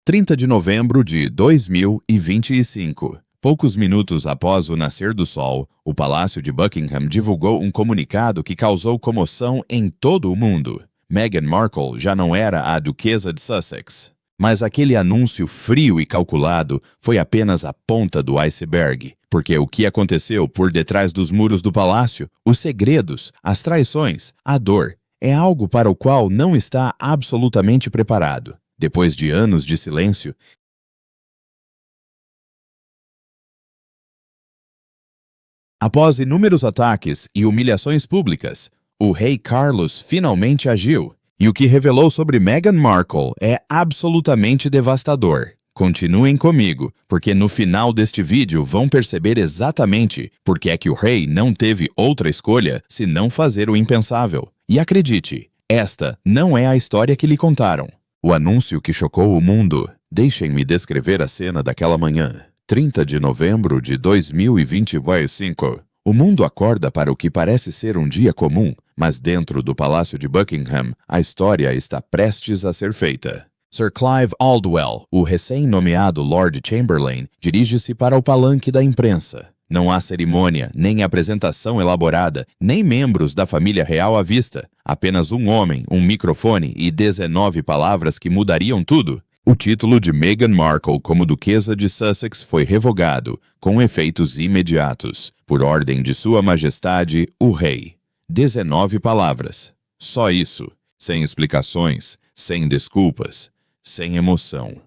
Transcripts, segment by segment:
30 de novembro de 2025. Poucos minutos após o nascer do sol, o Palácio de Buckingham divulgou um comunicado que causou comoção em todo o mundo. Meghan Markle já não era a duquesa de Sussex. Mas aquele anúncio frio e calculado foi apenas a ponta do iceberg, porque o que aconteceu por detrás dos muros do palácio, os segredos, as traições, a dor, é algo para o qual não está absolutamente preparado. Depois de anos de silêncio, após inúmeros ataques e humilhações públicas, o rei Carlos finalmente agiu. E o que revelou sobre Meghan Markle é absolutamente devastador. Continuem comigo, porque no final deste vídeo vão perceber exatamente por que é que o rei não teve outra escolha senão fazer o impensável. E acredite, esta não é a história que lhe contaram. O anúncio que chocou o mundo. Deixem-me descrever a cena daquela manhã. 30 de novembro de 2025. O mundo acorda para o que parece ser um dia comum, mas dentro do Palácio de Buckingham, a história está prestes a ser feita. Sir Clive Aldwell, o recém-nomeado Lord Chamberlain, dirige-se para o palanque da imprensa. Não há cerimônia, nem apresentação elaborada, nem membros da família real à vista. Apenas um homem, um microfone e 19 palavras que mudariam tudo. O título de Meghan Markle como Duquesa de Sussex foi revogado, com efeitos imediatos, por ordem de Sua Majestade, o Rei. 19 palavras. Só isso. Sem explicações, sem desculpas, sem emoção.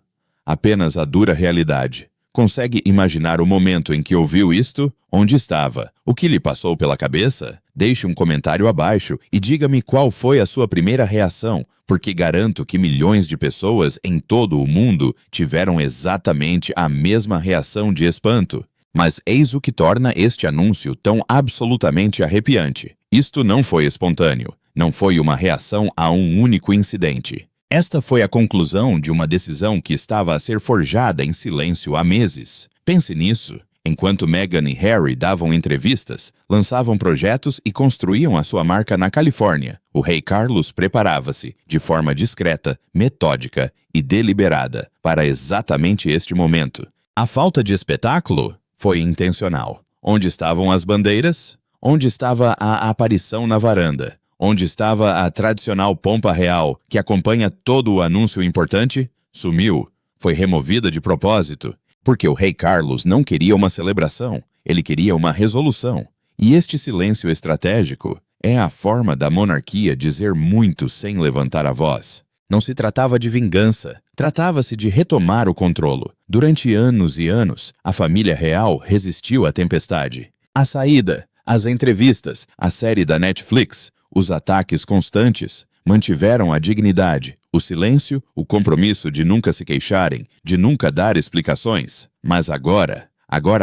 Apenas a dura realidade. Consegue imaginar o momento em que ouviu isto? Onde estava? O que lhe passou pela cabeça? Deixe um comentário abaixo e diga-me qual foi a sua primeira reação, porque garanto que milhões de pessoas em todo o mundo tiveram exatamente a mesma reação de espanto. Mas eis o que torna este anúncio tão absolutamente arrepiante. Isto não foi espontâneo. Não foi uma reação a um único incidente. Esta foi a conclusão de uma decisão que estava a ser forjada em silêncio há meses. Pense nisso. Enquanto Meghan e Harry davam entrevistas, lançavam projetos e construíam a sua marca na Califórnia, o rei Carlos preparava-se, de forma discreta, metódica e deliberada, para exatamente este momento. A falta de espetáculo foi intencional. Onde estavam as bandeiras? Onde estava a aparição na varanda? Onde estava a tradicional pompa real, que acompanha todo o anúncio importante? Sumiu. Foi removida de propósito. Porque o rei Carlos não queria uma celebração, ele queria uma resolução. E este silêncio estratégico é a forma da monarquia dizer muito sem levantar a voz. Não se tratava de vingança, tratava-se de retomar o controle. Durante anos e anos, a família real resistiu à tempestade. A saída, as entrevistas, a série da Netflix, os ataques constantes mantiveram a dignidade, o silêncio, o compromisso de nunca se queixarem, de nunca dar explicações. Mas agora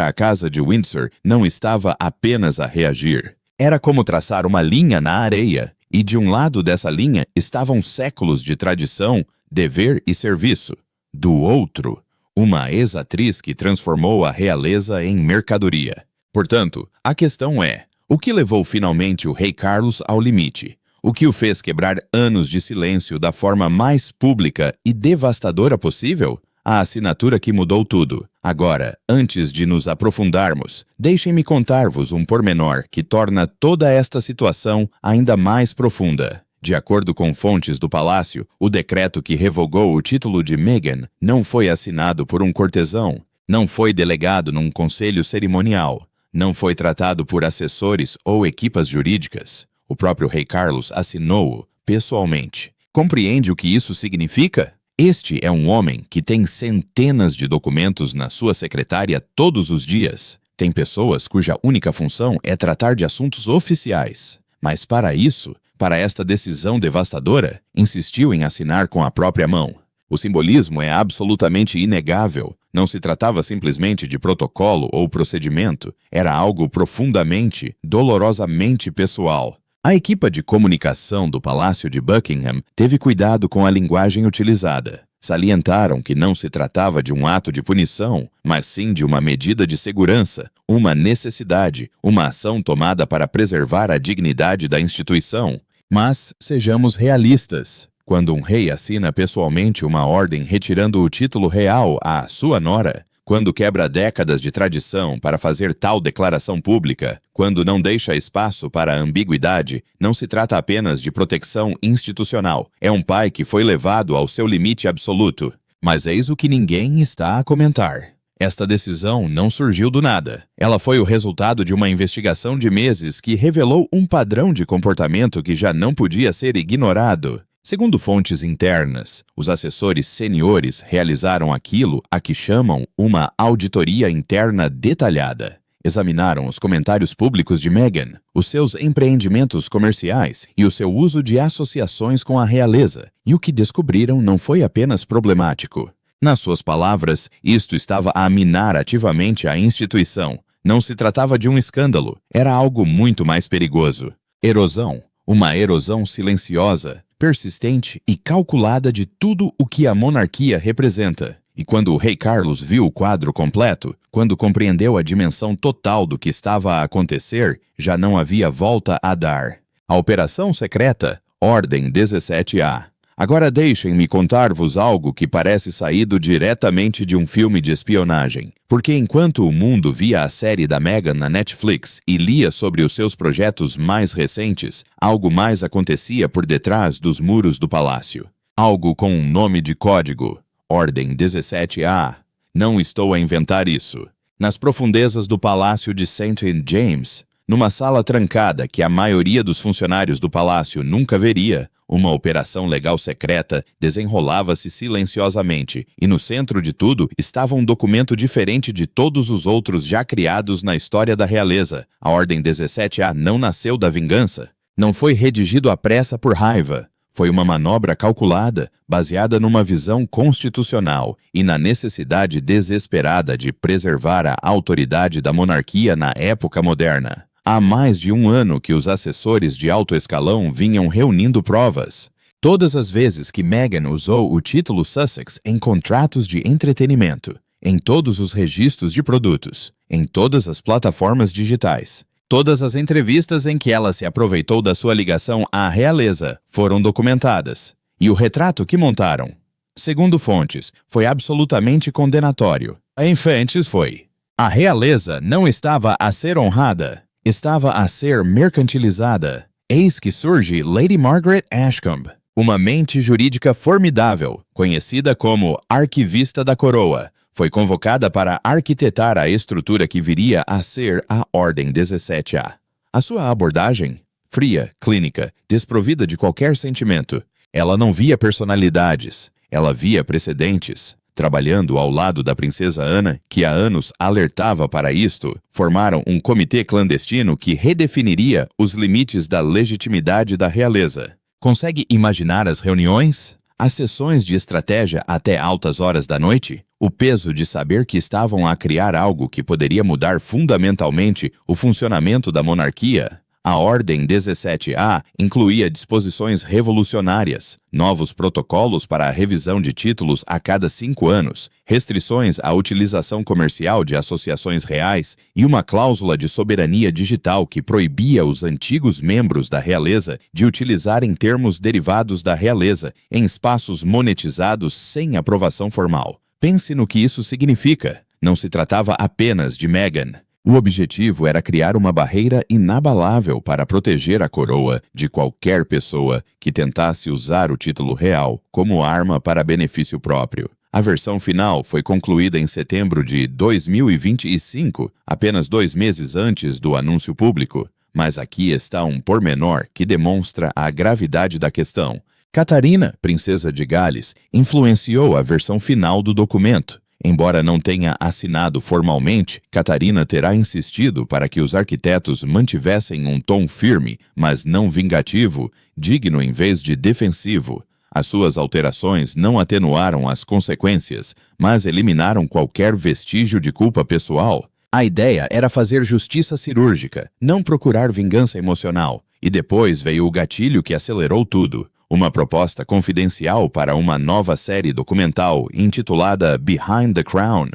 a casa de Windsor não estava apenas a reagir. Era como traçar uma linha na areia, e de um lado dessa linha estavam séculos de tradição, dever e serviço. Do outro, uma ex-atriz que transformou a realeza em mercadoria. Portanto, a questão é: o que levou finalmente o rei Carlos ao limite? O que o fez quebrar anos de silêncio da forma mais pública e devastadora possível? A assinatura que mudou tudo. Agora, antes de nos aprofundarmos, deixem-me contar-vos um pormenor que torna toda esta situação ainda mais profunda. De acordo com fontes do palácio, o decreto que revogou o título de Meghan não foi assinado por um cortesão, não foi delegado num conselho cerimonial, não foi tratado por assessores ou equipas jurídicas. O próprio rei Carlos assinou-o pessoalmente. Compreende o que isso significa? Este é um homem que tem centenas de documentos na sua secretária todos os dias. Tem pessoas cuja única função é tratar de assuntos oficiais. Mas para isso, para esta decisão devastadora, insistiu em assinar com a própria mão. O simbolismo é absolutamente inegável. Não se tratava simplesmente de protocolo ou procedimento. Era algo profundamente, dolorosamente pessoal. A equipa de comunicação do Palácio de Buckingham teve cuidado com a linguagem utilizada. Salientaram que não se tratava de um ato de punição, mas sim de uma medida de segurança, uma necessidade, uma ação tomada para preservar a dignidade da instituição. Mas sejamos realistas. Quando um rei assina pessoalmente uma ordem retirando o título real à sua nora, quando quebra décadas de tradição para fazer tal declaração pública, quando não deixa espaço para ambiguidade, não se trata apenas de proteção institucional. É um pai que foi levado ao seu limite absoluto. Mas eis o que ninguém está a comentar. Esta decisão não surgiu do nada. Ela foi o resultado de uma investigação de meses que revelou um padrão de comportamento que já não podia ser ignorado. Segundo fontes internas, os assessores seniores realizaram aquilo a que chamam uma auditoria interna detalhada. Examinaram os comentários públicos de Meghan, os seus empreendimentos comerciais e o seu uso de associações com a realeza, e o que descobriram não foi apenas problemático. Nas suas palavras, isto estava a minar ativamente a instituição. Não se tratava de um escândalo, era algo muito mais perigoso. Erosão, uma erosão silenciosa, persistente e calculada de tudo o que a monarquia representa. E quando o rei Carlos viu o quadro completo, quando compreendeu a dimensão total do que estava a acontecer, já não havia volta a dar. A operação secreta, Ordem 17A. Agora deixem-me contar-vos algo que parece saído diretamente de um filme de espionagem. Porque enquanto o mundo via a série da Meghan na Netflix e lia sobre os seus projetos mais recentes, algo mais acontecia por detrás dos muros do palácio. Algo com um nome de código. Ordem 17A. Não estou a inventar isso. Nas profundezas do palácio de St. James, numa sala trancada que a maioria dos funcionários do palácio nunca veria, uma operação legal secreta desenrolava-se silenciosamente, e no centro de tudo estava um documento diferente de todos os outros já criados na história da realeza. A Ordem 17A não nasceu da vingança. Não foi redigido à pressa por raiva. Foi uma manobra calculada, baseada numa visão constitucional e na necessidade desesperada de preservar a autoridade da monarquia na época moderna. Há mais de um ano que os assessores de alto escalão vinham reunindo provas. Todas as vezes que Meghan usou o título Sussex em contratos de entretenimento, em todos os registros de produtos, em todas as plataformas digitais, todas as entrevistas em que ela se aproveitou da sua ligação à realeza foram documentadas. E o retrato que montaram, segundo fontes, foi absolutamente condenatório. A Infantis foi. A realeza não estava a ser honrada. Estava a ser mercantilizada. Eis que surge Lady Margaret Ashcombe, uma mente jurídica formidável, conhecida como arquivista da coroa. Foi convocada para arquitetar a estrutura que viria a ser a Ordem 17A. A sua abordagem? Fria, clínica, desprovida de qualquer sentimento. Ela não via personalidades, ela via precedentes. Trabalhando ao lado da princesa Ana, que há anos alertava para isto, formaram um comitê clandestino que redefiniria os limites da legitimidade da realeza. Consegue imaginar as reuniões? As sessões de estratégia até altas horas da noite? O peso de saber que estavam a criar algo que poderia mudar fundamentalmente o funcionamento da monarquia? A Ordem 17A incluía disposições revolucionárias, novos protocolos para a revisão de títulos a cada 5 anos, restrições à utilização comercial de associações reais e uma cláusula de soberania digital que proibia os antigos membros da realeza de utilizarem termos derivados da realeza em espaços monetizados sem aprovação formal. Pense no que isso significa. Não se tratava apenas de Meghan. O objetivo era criar uma barreira inabalável para proteger a coroa de qualquer pessoa que tentasse usar o título real como arma para benefício próprio. A versão final foi concluída em setembro de 2025, apenas 2 meses antes do anúncio público. Mas aqui está um pormenor que demonstra a gravidade da questão. Catarina, princesa de Gales, influenciou a versão final do documento. Embora não tenha assinado formalmente, Catarina terá insistido para que os arquitetos mantivessem um tom firme, mas não vingativo, digno em vez de defensivo. As suas alterações não atenuaram as consequências, mas eliminaram qualquer vestígio de culpa pessoal. A ideia era fazer justiça cirúrgica, não procurar vingança emocional. E depois veio o gatilho que acelerou tudo. Uma proposta confidencial para uma nova série documental intitulada Behind the Crown,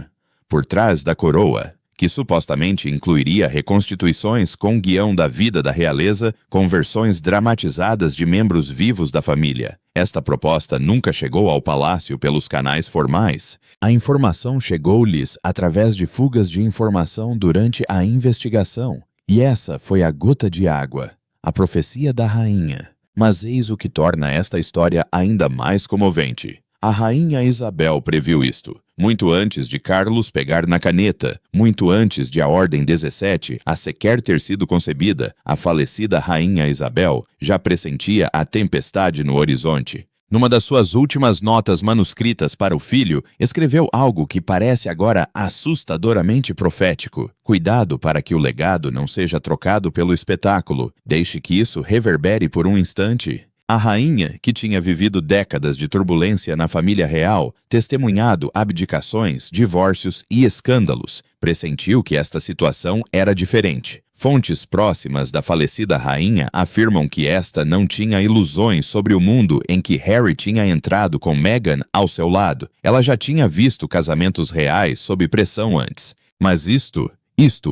Por Trás da Coroa, que supostamente incluiria reconstituições com guião da vida da realeza com versões dramatizadas de membros vivos da família. Esta proposta nunca chegou ao palácio pelos canais formais. A informação chegou-lhes através de fugas de informação durante a investigação. E essa foi a gota de água, a profecia da rainha. Mas eis o que torna esta história ainda mais comovente. A rainha Isabel previu isto, muito antes de Carlos pegar na caneta, muito antes de a Ordem 17 a sequer ter sido concebida. A falecida rainha Isabel já pressentia a tempestade no horizonte. Numa das suas últimas notas manuscritas para o filho, escreveu algo que parece agora assustadoramente profético. Cuidado para que o legado não seja trocado pelo espetáculo. Deixe que isso reverbere por um instante. A rainha, que tinha vivido décadas de turbulência na família real, testemunhado abdicações, divórcios e escândalos, pressentiu que esta situação era diferente. Fontes próximas da falecida rainha afirmam que esta não tinha ilusões sobre o mundo em que Harry tinha entrado com Meghan ao seu lado. Ela já tinha visto casamentos reais sob pressão antes. Mas isto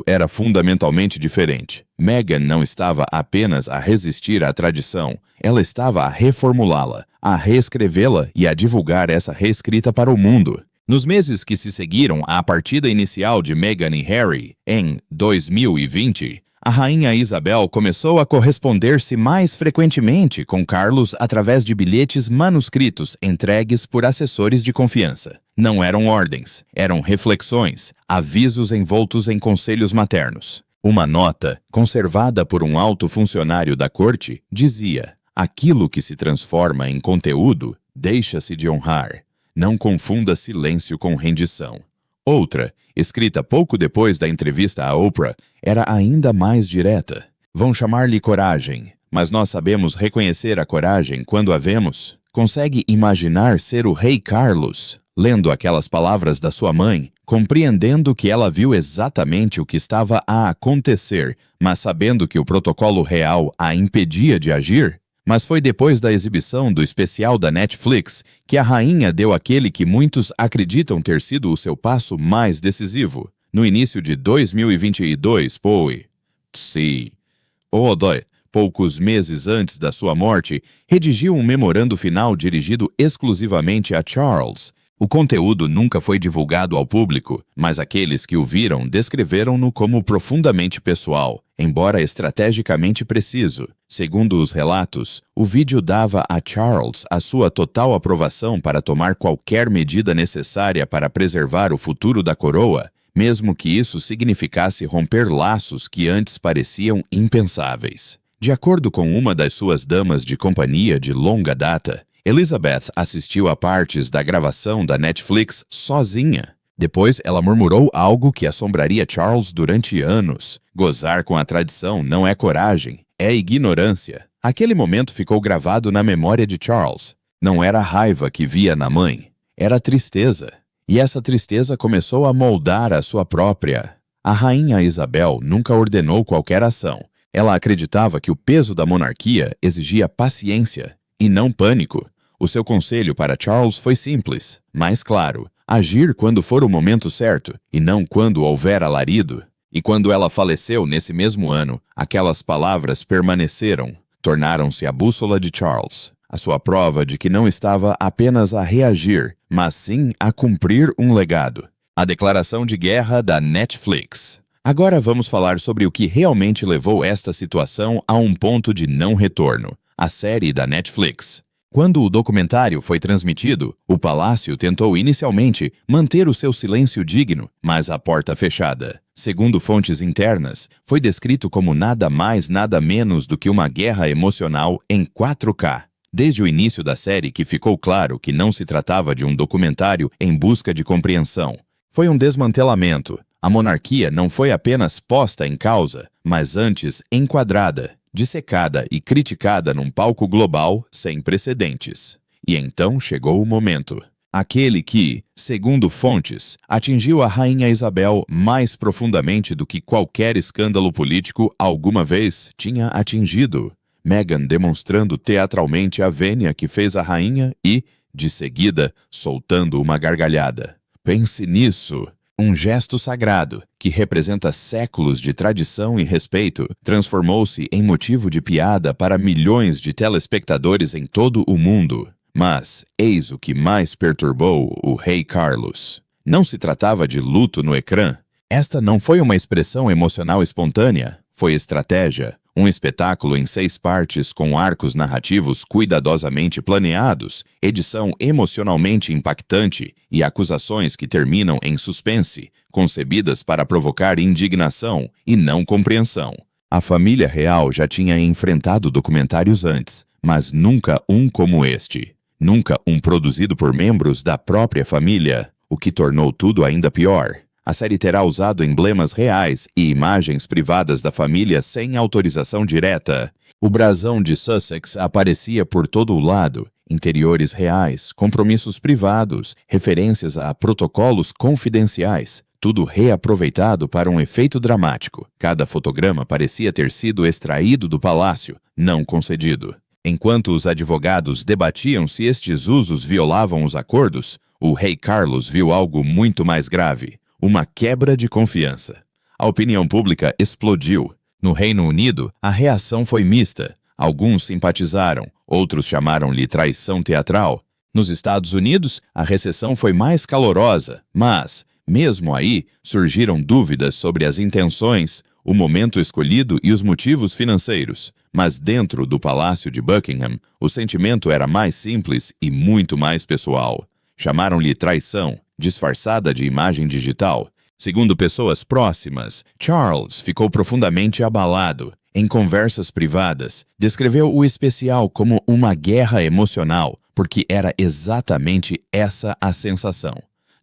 era fundamentalmente diferente. Meghan não estava apenas a resistir à tradição, ela estava a reformulá-la, a reescrevê-la e a divulgar essa reescrita para o mundo. Nos meses que se seguiram à partida inicial de Meghan e Harry, em 2020, a rainha Isabel começou a corresponder-se mais frequentemente com Carlos através de bilhetes manuscritos entregues por assessores de confiança. Não eram ordens, eram reflexões, avisos envoltos em conselhos maternos. Uma nota, conservada por um alto funcionário da corte, dizia: aquilo que se transforma em conteúdo deixa-se de honrar. Não confunda silêncio com rendição. Outra, escrita pouco depois da entrevista a Oprah, era ainda mais direta. Vão chamar-lhe coragem, mas nós sabemos reconhecer a coragem quando a vemos. Consegue imaginar ser o rei Carlos, lendo aquelas palavras da sua mãe, compreendendo que ela viu exatamente o que estava a acontecer, mas sabendo que o protocolo real a impedia de agir? Mas foi depois da exibição do especial da Netflix que a rainha deu aquele que muitos acreditam ter sido o seu passo mais decisivo. No início de 2022, poucos meses antes da sua morte, redigiu um memorando final dirigido exclusivamente a Charles. O conteúdo nunca foi divulgado ao público, mas aqueles que o viram descreveram-no como profundamente pessoal, embora estrategicamente preciso. Segundo os relatos, o vídeo dava a Charles a sua total aprovação para tomar qualquer medida necessária para preservar o futuro da coroa, mesmo que isso significasse romper laços que antes pareciam impensáveis. De acordo com uma das suas damas de companhia de longa data, Elizabeth assistiu a partes da gravação da Netflix sozinha. Depois, ela murmurou algo que assombraria Charles durante anos. Gozar com a tradição não é coragem, é ignorância. Aquele momento ficou gravado na memória de Charles. Não era raiva que via na mãe, era tristeza. E essa tristeza começou a moldar a sua própria. A rainha Isabel nunca ordenou qualquer ação. Ela acreditava que o peso da monarquia exigia paciência e não pânico. O seu conselho para Charles foi simples, mas claro: agir quando for o momento certo, e não quando houver alarido. E quando ela faleceu nesse mesmo ano, aquelas palavras permaneceram, tornaram-se a bússola de Charles, a sua prova de que não estava apenas a reagir, mas sim a cumprir um legado. A declaração de guerra da Netflix. Agora vamos falar sobre o que realmente levou esta situação a um ponto de não retorno: a série da Netflix. Quando o documentário foi transmitido, o palácio tentou inicialmente manter o seu silêncio digno, mas a porta fechada. Segundo fontes internas, foi descrito como nada mais nada menos do que uma guerra emocional em 4K. Desde o início da série que ficou claro que não se tratava de um documentário em busca de compreensão. Foi um desmantelamento. A monarquia não foi apenas posta em causa, mas antes enquadrada, dissecada e criticada num palco global sem precedentes. E então chegou o momento. Aquele que, segundo fontes, atingiu a rainha Isabel mais profundamente do que qualquer escândalo político alguma vez tinha atingido. Meghan demonstrando teatralmente a vênia que fez a rainha e, de seguida, soltando uma gargalhada. Pense nisso. Um gesto sagrado, que representa séculos de tradição e respeito, transformou-se em motivo de piada para milhões de telespectadores em todo o mundo. Mas, eis o que mais perturbou o rei Carlos. Não se tratava de luto no ecrã. Esta não foi uma expressão emocional espontânea, foi estratégia. Um espetáculo em 6 partes com arcos narrativos cuidadosamente planeados, edição emocionalmente impactante e acusações que terminam em suspense, concebidas para provocar indignação e não compreensão. A família real já tinha enfrentado documentários antes, mas nunca um como este. Nunca um produzido por membros da própria família, o que tornou tudo ainda pior. A série terá usado emblemas reais e imagens privadas da família sem autorização direta. O brasão de Sussex aparecia por todo o lado, interiores reais, compromissos privados, referências a protocolos confidenciais, tudo reaproveitado para um efeito dramático. Cada fotograma parecia ter sido extraído do palácio, não concedido. Enquanto os advogados debatiam se estes usos violavam os acordos, o rei Carlos viu algo muito mais grave. Uma quebra de confiança. A opinião pública explodiu. No Reino Unido, a reação foi mista. Alguns simpatizaram, outros chamaram-lhe traição teatral. Nos Estados Unidos, a recepção foi mais calorosa, mas, mesmo aí, surgiram dúvidas sobre as intenções, o momento escolhido e os motivos financeiros. Mas dentro do Palácio de Buckingham, o sentimento era mais simples e muito mais pessoal. Chamaram-lhe traição, disfarçada de imagem digital. Segundo pessoas próximas, Charles ficou profundamente abalado. Em conversas privadas, descreveu o especial como uma guerra emocional, porque era exatamente essa a sensação.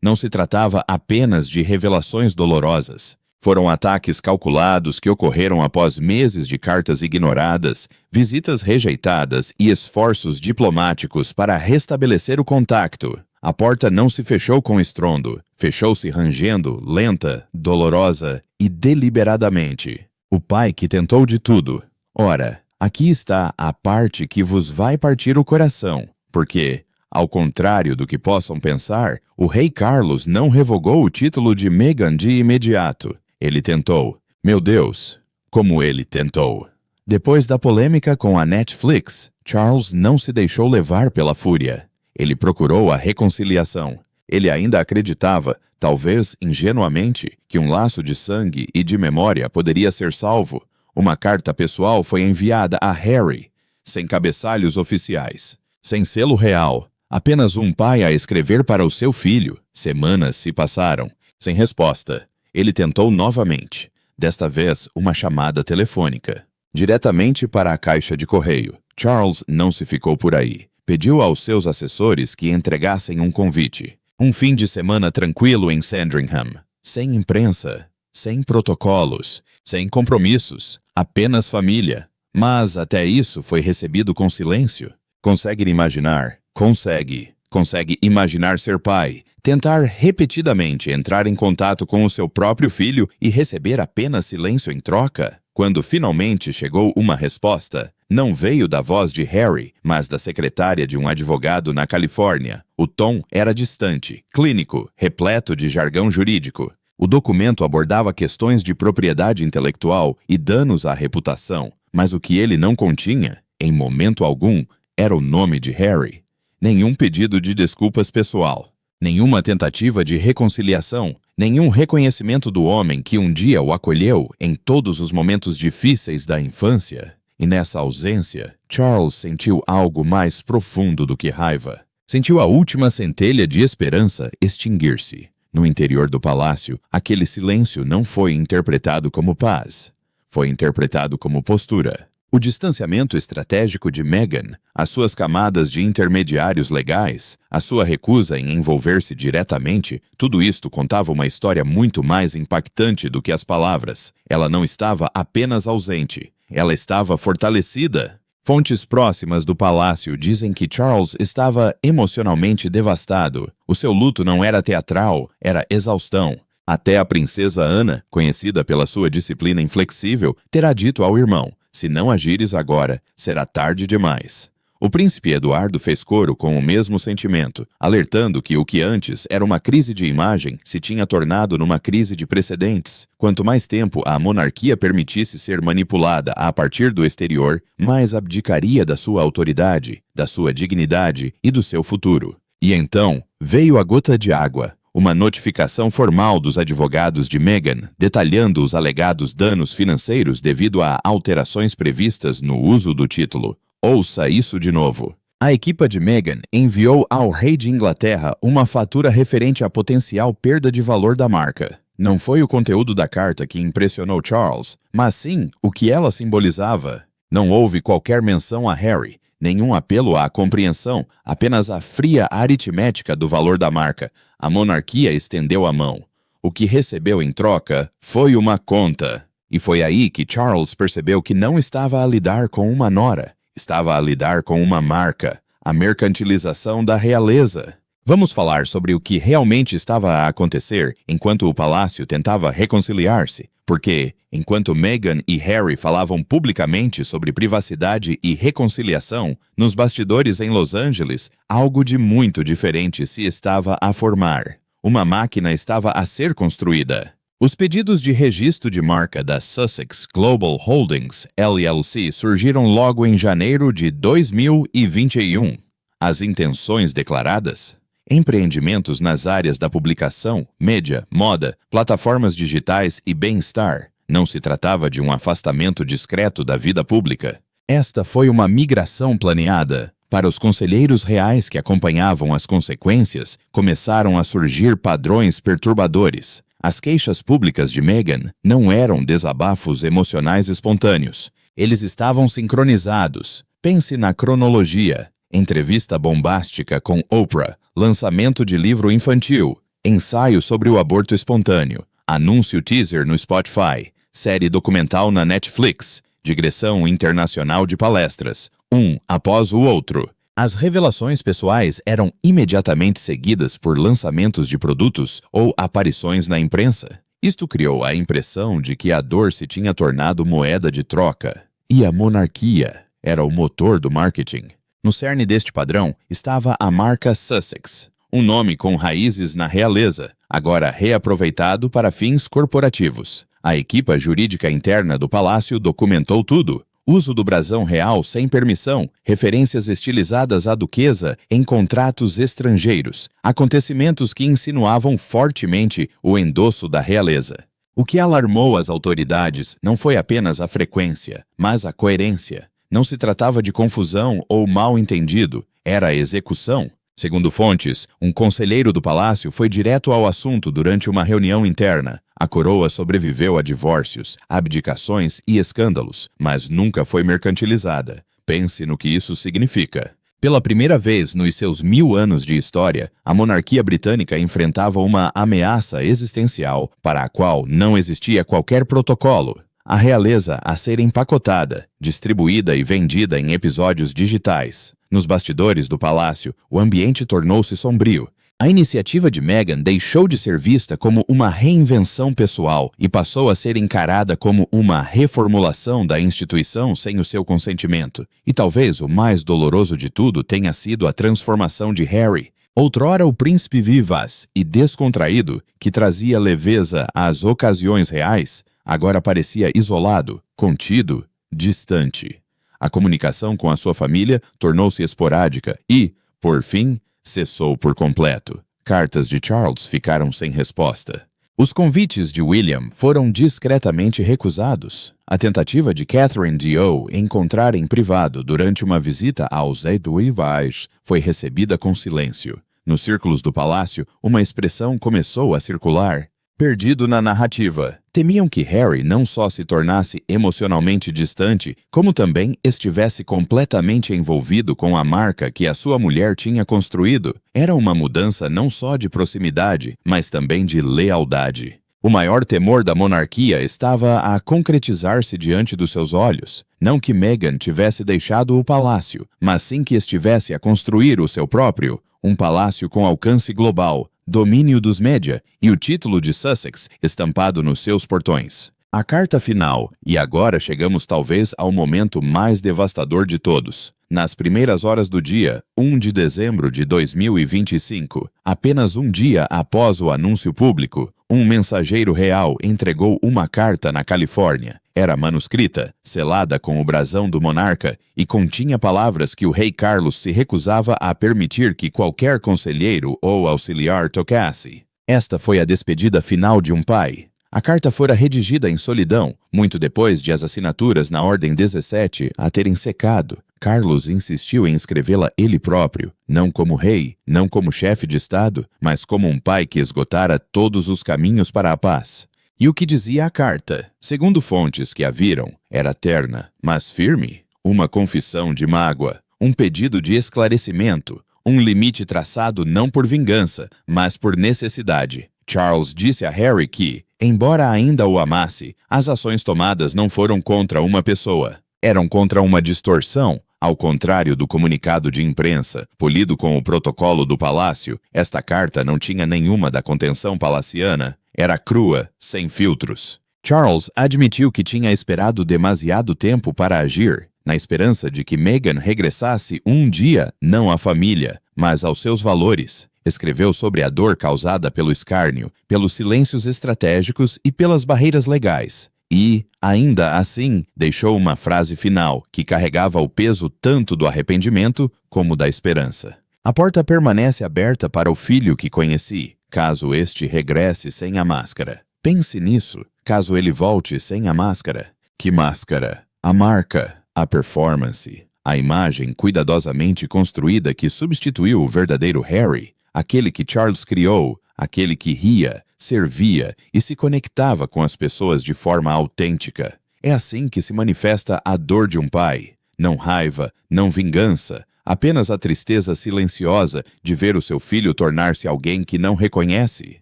Não se tratava apenas de revelações dolorosas. Foram ataques calculados que ocorreram após meses de cartas ignoradas, visitas rejeitadas e esforços diplomáticos para restabelecer o contato. A porta não se fechou com estrondo, fechou-se rangendo, lenta, dolorosa e deliberadamente. O pai que tentou de tudo. Ora, aqui está a parte que vos vai partir o coração, porque, ao contrário do que possam pensar, o rei Carlos não revogou o título de Meghan de imediato. Ele tentou. Meu Deus, como ele tentou. Depois da polêmica com a Netflix, Charles não se deixou levar pela fúria. Ele procurou a reconciliação. Ele ainda acreditava, talvez ingenuamente, que um laço de sangue e de memória poderia ser salvo. Uma carta pessoal foi enviada a Harry, sem cabeçalhos oficiais, sem selo real. Apenas um pai a escrever para o seu filho. Semanas se passaram, sem resposta. Ele tentou novamente, desta vez uma chamada telefônica. Diretamente para a caixa de correio. Charles não se ficou por aí. Pediu aos seus assessores que entregassem um convite. Um fim de semana tranquilo em Sandringham. Sem imprensa, sem protocolos, sem compromissos, apenas família. Mas até isso foi recebido com silêncio. Consegue imaginar? Consegue. Consegue imaginar ser pai, tentar repetidamente entrar em contato com o seu próprio filho e receber apenas silêncio em troca? Quando finalmente chegou uma resposta, não veio da voz de Harry, mas da secretária de um advogado na Califórnia. O tom era distante, clínico, repleto de jargão jurídico. O documento abordava questões de propriedade intelectual e danos à reputação, mas o que ele não continha, em momento algum, era o nome de Harry. Nenhum pedido de desculpas pessoal, nenhuma tentativa de reconciliação, nenhum reconhecimento do homem que um dia o acolheu em todos os momentos difíceis da infância. E nessa ausência, Charles sentiu algo mais profundo do que raiva. Sentiu a última centelha de esperança extinguir-se. No interior do palácio, aquele silêncio não foi interpretado como paz. Foi interpretado como postura. O distanciamento estratégico de Meghan, as suas camadas de intermediários legais, a sua recusa em envolver-se diretamente, tudo isto contava uma história muito mais impactante do que as palavras. Ela não estava apenas ausente, ela estava fortalecida. Fontes próximas do palácio dizem que Charles estava emocionalmente devastado. O seu luto não era teatral, era exaustão. Até a princesa Ana, conhecida pela sua disciplina inflexível, terá dito ao irmão: "Se não agires agora, será tarde demais." O príncipe Eduardo fez coro com o mesmo sentimento, alertando que o que antes era uma crise de imagem se tinha tornado numa crise de precedentes. Quanto mais tempo a monarquia permitisse ser manipulada a partir do exterior, mais abdicaria da sua autoridade, da sua dignidade e do seu futuro. E então veio a gota de água. Uma notificação formal dos advogados de Meghan, detalhando os alegados danos financeiros devido a alterações previstas no uso do título. Ouça isso de novo. A equipa de Meghan enviou ao rei de Inglaterra uma fatura referente à potencial perda de valor da marca. Não foi o conteúdo da carta que impressionou Charles, mas sim o que ela simbolizava. Não houve qualquer menção a Harry, nenhum apelo à compreensão, apenas a fria aritmética do valor da marca. A monarquia estendeu a mão. O que recebeu em troca foi uma conta. E foi aí que Charles percebeu que não estava a lidar com uma nora. Estava a lidar com uma marca, a mercantilização da realeza. Vamos falar sobre o que realmente estava a acontecer enquanto o palácio tentava reconciliar-se, porque, enquanto Meghan e Harry falavam publicamente sobre privacidade e reconciliação, nos bastidores em Los Angeles, algo de muito diferente se estava a formar. Uma máquina estava a ser construída. Os pedidos de registro de marca da Sussex Global Holdings, LLC, surgiram logo em janeiro de 2021. As intenções declaradas? Empreendimentos nas áreas da publicação, mídia, moda, plataformas digitais e bem-estar. Não se tratava de um afastamento discreto da vida pública. Esta foi uma migração planeada. Para os conselheiros reais que acompanhavam as consequências, começaram a surgir padrões perturbadores. As queixas públicas de Meghan não eram desabafos emocionais espontâneos. Eles estavam sincronizados. Pense na cronologia. Entrevista bombástica com Oprah, lançamento de livro infantil, ensaio sobre o aborto espontâneo, anúncio teaser no Spotify, série documental na Netflix, digressão internacional de palestras, um após o outro. As revelações pessoais eram imediatamente seguidas por lançamentos de produtos ou aparições na imprensa. Isto criou a impressão de que a dor se tinha tornado moeda de troca. E a monarquia era o motor do marketing. No cerne deste padrão estava a marca Sussex, um nome com raízes na realeza, agora reaproveitado para fins corporativos. A equipa jurídica interna do palácio documentou tudo. Uso do brasão real sem permissão, referências estilizadas à duquesa em contratos estrangeiros, acontecimentos que insinuavam fortemente o endosso da realeza. O que alarmou as autoridades não foi apenas a frequência, mas a coerência. Não se tratava de confusão ou mal-entendido, era a execução. Segundo fontes, um conselheiro do palácio foi direto ao assunto durante uma reunião interna. A coroa sobreviveu a divórcios, abdicações e escândalos, mas nunca foi mercantilizada. Pense no que isso significa. Pela primeira vez nos seus 1000 anos de história, a monarquia britânica enfrentava uma ameaça existencial para a qual não existia qualquer protocolo. A realeza a ser empacotada, distribuída e vendida em episódios digitais. Nos bastidores do palácio, o ambiente tornou-se sombrio. A iniciativa de Meghan deixou de ser vista como uma reinvenção pessoal e passou a ser encarada como uma reformulação da instituição sem o seu consentimento. E talvez o mais doloroso de tudo tenha sido a transformação de Harry. Outrora o príncipe vivaz e descontraído, que trazia leveza às ocasiões reais, agora parecia isolado, contido, distante. A comunicação com a sua família tornou-se esporádica e, por fim, cessou por completo. Cartas de Charles ficaram sem resposta. Os convites de William foram discretamente recusados. A tentativa de Catherine D.O. encontrar em privado durante uma visita aos Edwivage foi recebida com silêncio. Nos círculos do palácio, uma expressão começou a circular. Perdido na narrativa, temiam que Harry não só se tornasse emocionalmente distante, como também estivesse completamente envolvido com a marca que a sua mulher tinha construído. Era uma mudança não só de proximidade, mas também de lealdade. O maior temor da monarquia estava a concretizar-se diante dos seus olhos. Não que Meghan tivesse deixado o palácio, mas sim que estivesse a construir o seu próprio, um palácio com alcance global, domínio dos média e o título de Sussex estampado nos seus portões. A carta final, e agora chegamos talvez ao momento mais devastador de todos. Nas primeiras horas do dia 1 de dezembro de 2025, apenas um dia após o anúncio público, um mensageiro real entregou uma carta na Califórnia. Era manuscrita, selada com o brasão do monarca e continha palavras que o rei Carlos se recusava a permitir que qualquer conselheiro ou auxiliar tocasse. Esta foi a despedida final de um pai. A carta fora redigida em solidão, muito depois de as assinaturas na Ordem 17 a terem secado. Carlos insistiu em escrevê-la ele próprio, não como rei, não como chefe de Estado, mas como um pai que esgotara todos os caminhos para a paz. E o que dizia a carta, segundo fontes que a viram, era terna, mas firme. Uma confissão de mágoa, um pedido de esclarecimento, um limite traçado não por vingança, mas por necessidade. Charles disse a Harry que, embora ainda o amasse, as ações tomadas não foram contra uma pessoa. Eram contra uma distorção. Ao contrário do comunicado de imprensa, polido com o protocolo do palácio, esta carta não tinha nenhuma da contenção palaciana. Era crua, sem filtros. Charles admitiu que tinha esperado demasiado tempo para agir, na esperança de que Meghan regressasse um dia, não à família, mas aos seus valores. Escreveu sobre a dor causada pelo escárnio, pelos silêncios estratégicos e pelas barreiras legais. E, ainda assim, deixou uma frase final que carregava o peso tanto do arrependimento como da esperança. A porta permanece aberta para o filho que conheci, caso este regresse sem a máscara. Pense nisso, caso ele volte sem a máscara. Que máscara? A marca, a performance, a imagem cuidadosamente construída que substituiu o verdadeiro Harry, aquele que Charles criou, aquele que ria, servia e se conectava com as pessoas de forma autêntica. É assim que se manifesta a dor de um pai. Não raiva, não vingança, apenas a tristeza silenciosa de ver o seu filho tornar-se alguém que não reconhece.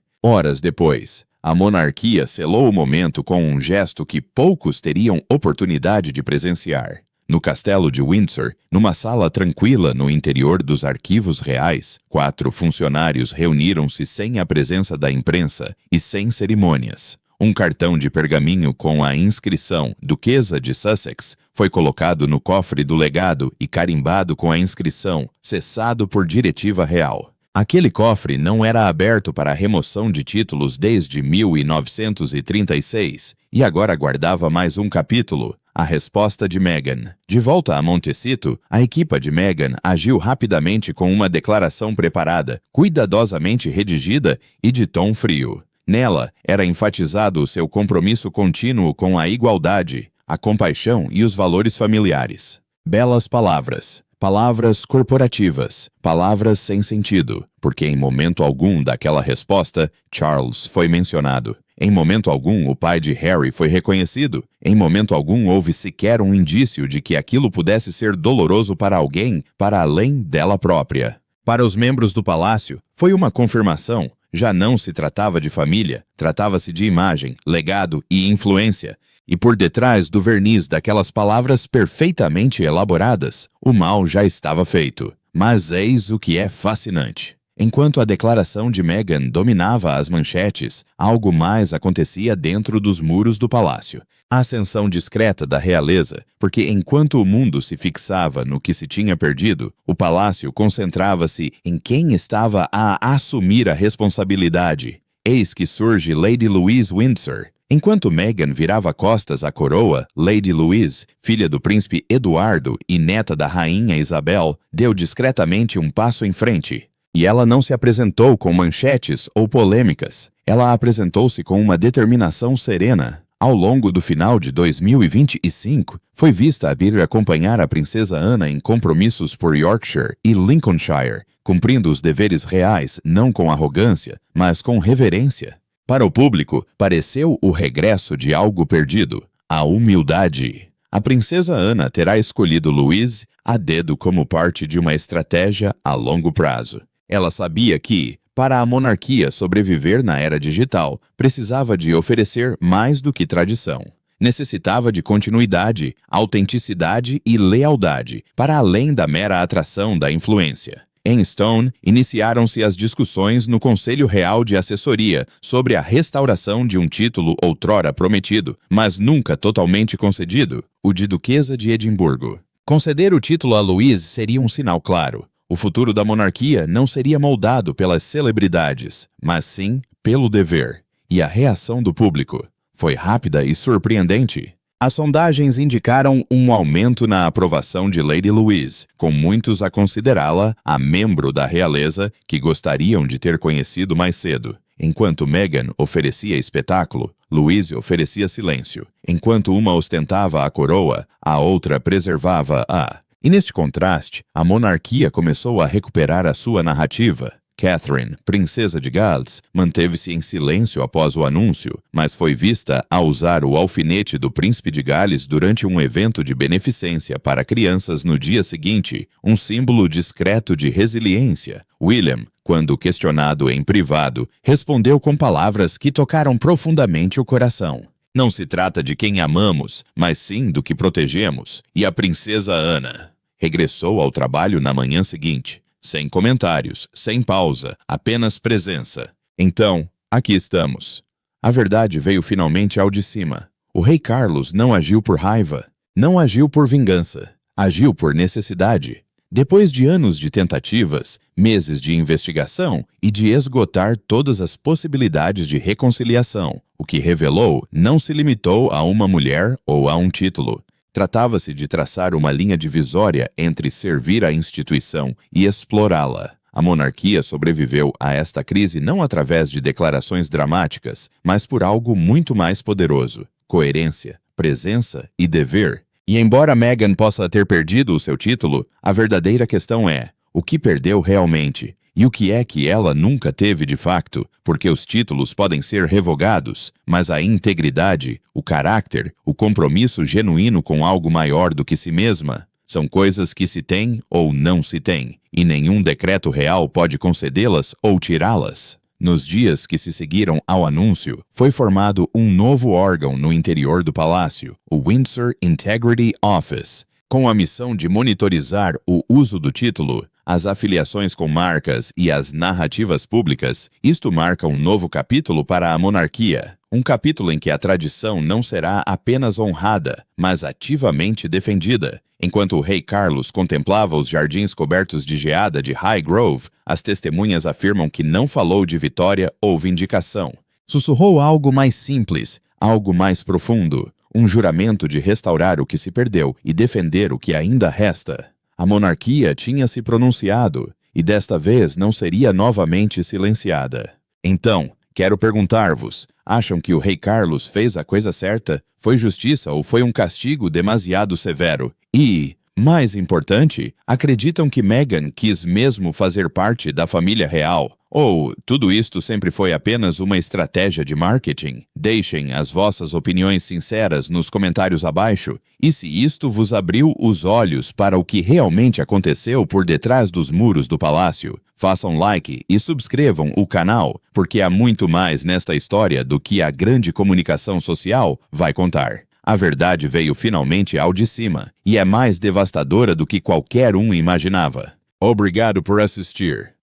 Horas depois, a monarquia selou o momento com um gesto que poucos teriam oportunidade de presenciar. No castelo de Windsor, numa sala tranquila no interior dos arquivos reais, 4 funcionários reuniram-se sem a presença da imprensa e sem cerimônias. Um cartão de pergaminho com a inscrição Duquesa de Sussex foi colocado no cofre do legado e carimbado com a inscrição Cessado por diretiva real. Aquele cofre não era aberto para a remoção de títulos desde 1936 e agora guardava mais um capítulo, a resposta de Meghan. De volta a Montecito, a equipa de Meghan agiu rapidamente com uma declaração preparada, cuidadosamente redigida e de tom frio. Nela, era enfatizado o seu compromisso contínuo com a igualdade, a compaixão e os valores familiares. Belas palavras. Palavras corporativas, palavras sem sentido, porque em momento algum daquela resposta, Charles foi mencionado. Em momento algum, o pai de Harry foi reconhecido. Em momento algum, houve sequer um indício de que aquilo pudesse ser doloroso para alguém para além dela própria. Para os membros do palácio, foi uma confirmação. Já não se tratava de família, tratava-se de imagem, legado e influência. E por detrás do verniz daquelas palavras perfeitamente elaboradas, o mal já estava feito. Mas eis o que é fascinante. Enquanto a declaração de Meghan dominava as manchetes, algo mais acontecia dentro dos muros do palácio. A ascensão discreta da realeza, porque enquanto o mundo se fixava no que se tinha perdido, o palácio concentrava-se em quem estava a assumir a responsabilidade. Eis que surge Lady Louise Windsor. Enquanto Meghan virava costas à coroa, Lady Louise, filha do príncipe Eduardo e neta da rainha Isabel, deu discretamente um passo em frente. E ela não se apresentou com manchetes ou polêmicas. Ela apresentou-se com uma determinação serena. Ao longo do final de 2025, foi vista a vir acompanhar a princesa Ana em compromissos por Yorkshire e Lincolnshire, cumprindo os deveres reais não com arrogância, mas com reverência. Para o público, pareceu o regresso de algo perdido, a humildade. A princesa Ana terá escolhido Louise a dedo como parte de uma estratégia a longo prazo. Ela sabia que, para a monarquia sobreviver na era digital, precisava de oferecer mais do que tradição. Necessitava de continuidade, autenticidade e lealdade, para além da mera atração da influência. Em Stone, iniciaram-se as discussões no Conselho Real de Assessoria sobre a restauração de um título outrora prometido, mas nunca totalmente concedido, o de Duquesa de Edimburgo. Conceder o título a Louise seria um sinal claro. O futuro da monarquia não seria moldado pelas celebridades, mas sim pelo dever. E a reação do público foi rápida e surpreendente. As sondagens indicaram um aumento na aprovação de Lady Louise, com muitos a considerá-la a membro da realeza que gostariam de ter conhecido mais cedo. Enquanto Meghan oferecia espetáculo, Louise oferecia silêncio. Enquanto uma ostentava a coroa, a outra preservava-a. E neste contraste, a monarquia começou a recuperar a sua narrativa. Catherine, princesa de Gales, manteve-se em silêncio após o anúncio, mas foi vista a usar o alfinete do príncipe de Gales durante um evento de beneficência para crianças no dia seguinte, um símbolo discreto de resiliência. William, quando questionado em privado, respondeu com palavras que tocaram profundamente o coração. Não se trata de quem amamos, mas sim do que protegemos. E a princesa Ana regressou ao trabalho na manhã seguinte. Sem comentários, sem pausa, apenas presença. Então, aqui estamos. A verdade veio finalmente ao de cima. O rei Carlos não agiu por raiva, não agiu por vingança, agiu por necessidade. Depois de anos de tentativas, meses de investigação e de esgotar todas as possibilidades de reconciliação, o que revelou não se limitou a uma mulher ou a um título. Tratava-se de traçar uma linha divisória entre servir a instituição e explorá-la. A monarquia sobreviveu a esta crise não através de declarações dramáticas, mas por algo muito mais poderoso: coerência, presença e dever. E embora Meghan possa ter perdido o seu título, a verdadeira questão é: o que perdeu realmente? E o que é que ela nunca teve de facto? Porque os títulos podem ser revogados, mas a integridade, o caráter, o compromisso genuíno com algo maior do que si mesma, são coisas que se tem ou não se tem, e nenhum decreto real pode concedê-las ou tirá-las. Nos dias que se seguiram ao anúncio, foi formado um novo órgão no interior do palácio, o Windsor Integrity Office, com a missão de monitorizar o uso do título, as afiliações com marcas e as narrativas públicas. Isto marca um novo capítulo para a monarquia. Um capítulo em que a tradição não será apenas honrada, mas ativamente defendida. Enquanto o rei Carlos contemplava os jardins cobertos de geada de Highgrove, as testemunhas afirmam que não falou de vitória ou vindicação. Sussurrou algo mais simples, algo mais profundo, um juramento de restaurar o que se perdeu e defender o que ainda resta. A monarquia tinha se pronunciado, e desta vez não seria novamente silenciada. Então, quero perguntar-vos, acham que o rei Carlos fez a coisa certa? Foi justiça ou foi um castigo demasiado severo? E, mais importante, acreditam que Meghan quis mesmo fazer parte da família real? Ou tudo isto sempre foi apenas uma estratégia de marketing? Deixem as vossas opiniões sinceras nos comentários abaixo, e se isto vos abriu os olhos para o que realmente aconteceu por detrás dos muros do palácio, façam like e subscrevam o canal, porque há muito mais nesta história do que a grande comunicação social vai contar. A verdade veio finalmente ao de cima, e é mais devastadora do que qualquer um imaginava. Obrigado por assistir.